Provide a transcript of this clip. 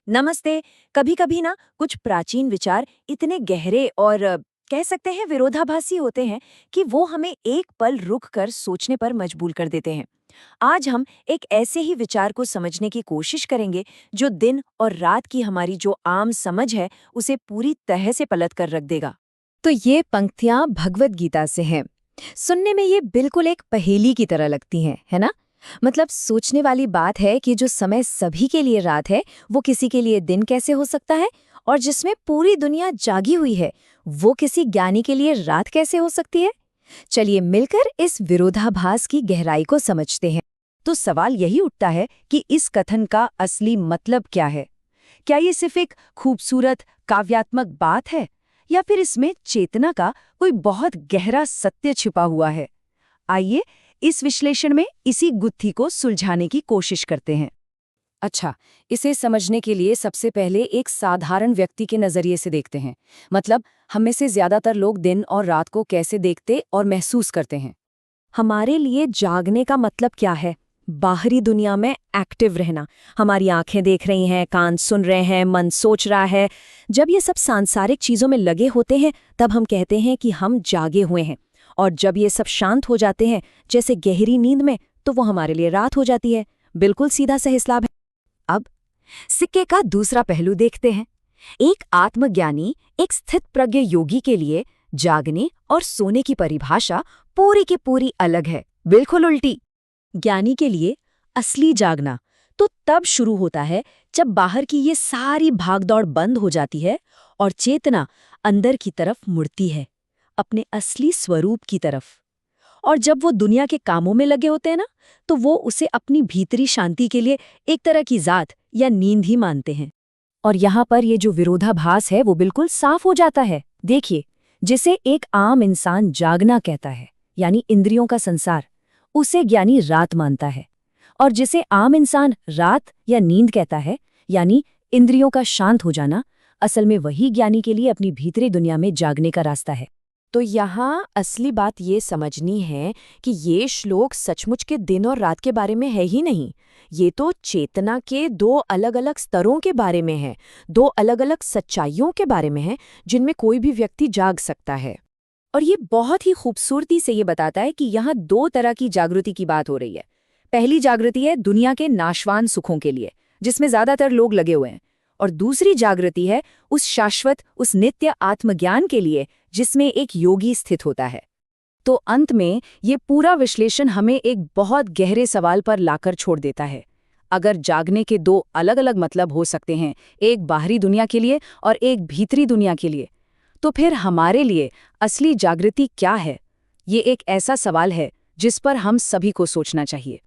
नमस्ते। कभी कभी ना कुछ प्राचीन विचार इतने गहरे और कह सकते हैं विरोधाभासी होते हैं कि वो हमें एक पल रुक कर सोचने पर मजबूर कर देते हैं। आज हम एक ऐसे ही विचार को समझने की कोशिश करेंगे जो दिन और रात की हमारी जो आम समझ है उसे पूरी तरह से पलट कर रख देगा। तो ये पंक्तियां भगवत गीता से हैं। सुनने में ये बिल्कुल एक पहेली की तरह लगती हैं, है ना? मतलब सोचने वाली बात है कि जो समय सभी के लिए रात है, वो किसी के लिए दिन कैसे हो सकता है? और जिसमें पूरी दुनिया जागी हुई है, वो किसी ज्ञानी के लिए रात कैसे हो सकती है? चलिए मिलकर इस विरोधाभास की गहराई को समझते हैं। तो सवाल यही उठता है कि इस कथन का असली मतलब क्या है? क्या ये सिर्फ एक खूबसूरत काव्यात्मक बात है, या फिर इसमें चेतना का कोई बहुत गहरा सत्य छिपा हुआ है? आइए इस विश्लेषण में इसी गुत्थी को सुलझाने की कोशिश करते हैं। अच्छा, इसे समझने के लिए सबसे पहले एक साधारण व्यक्ति के नजरिए से देखते हैं। मतलब हम में से ज्यादातर लोग दिन और रात को कैसे देखते और महसूस करते हैं। हमारे लिए जागने का मतलब क्या है? बाहरी दुनिया में एक्टिव रहना। हमारी आंखें देख रही हैं, कान सुन रहे हैं, मन सोच रहा है। जब ये सब सांसारिक चीजों में लगे होते हैं, तब हम कहते हैं कि हम जागे हुए हैं। और जब ये सब शांत हो जाते हैं, जैसे गहरी नींद में, तो वो हमारे लिए रात हो जाती है। बिल्कुल सीधा सा हिसाब है। अब सिक्के का दूसरा पहलू देखते हैं। एक आत्मज्ञानी, एक स्थित प्रज्ञ योगी के लिए जागने और सोने की परिभाषा पूरी की पूरी अलग है, बिल्कुल उल्टी। ज्ञानी के लिए असली जागना तो तब शुरू होता है जब बाहर की ये सारी भागदौड़ बंद हो जाती है और चेतना अंदर की तरफ मुड़ती है, अपने असली स्वरूप की तरफ। और जब वो दुनिया के कामों में लगे होते हैं ना, तो वो उसे अपनी भीतरी शांति के लिए एक तरह की जात या नींद ही मानते हैं। और यहाँ पर ये जो विरोधाभास है वो बिल्कुल साफ हो जाता है। देखिए, जिसे एक आम इंसान जागना कहता है, यानी इंद्रियों का संसार, उसे ज्ञानी रात मानता है। और जिसे आम इंसान रात या नींद कहता है, यानी इंद्रियों का शांत हो जाना, असल में वही ज्ञानी के लिए अपनी भीतरी दुनिया में जागने का रास्ता है। तो यहाँ असली बात ये समझनी है कि ये श्लोक सचमुच के दिन और रात के बारे में है ही नहीं। ये तो चेतना के दो अलग अलग स्तरों के बारे में है, दो अलग अलग सच्चाइयों के बारे में है, जिनमें कोई भी व्यक्ति जाग सकता है। और ये बहुत ही खूबसूरती से ये बताता है कि यहाँ दो तरह की जागृति की बात हो रही है। पहली जागृति है दुनिया के नाशवान सुखों के लिए, जिसमें ज्यादातर लोग लगे हुए हैं। और दूसरी जागृति है उस शाश्वत, उस नित्य आत्मज्ञान के लिए, जिसमें एक योगी स्थित होता है। तो अंत में ये पूरा विश्लेषण हमें एक बहुत गहरे सवाल पर लाकर छोड़ देता है। अगर जागने के दो अलग अलग मतलब हो सकते हैं, एक बाहरी दुनिया के लिए और एक भीतरी दुनिया के लिए, तो फिर हमारे लिए असली जागृति क्या है? ये एक ऐसा सवाल है जिस पर हम सभी को सोचना चाहिए।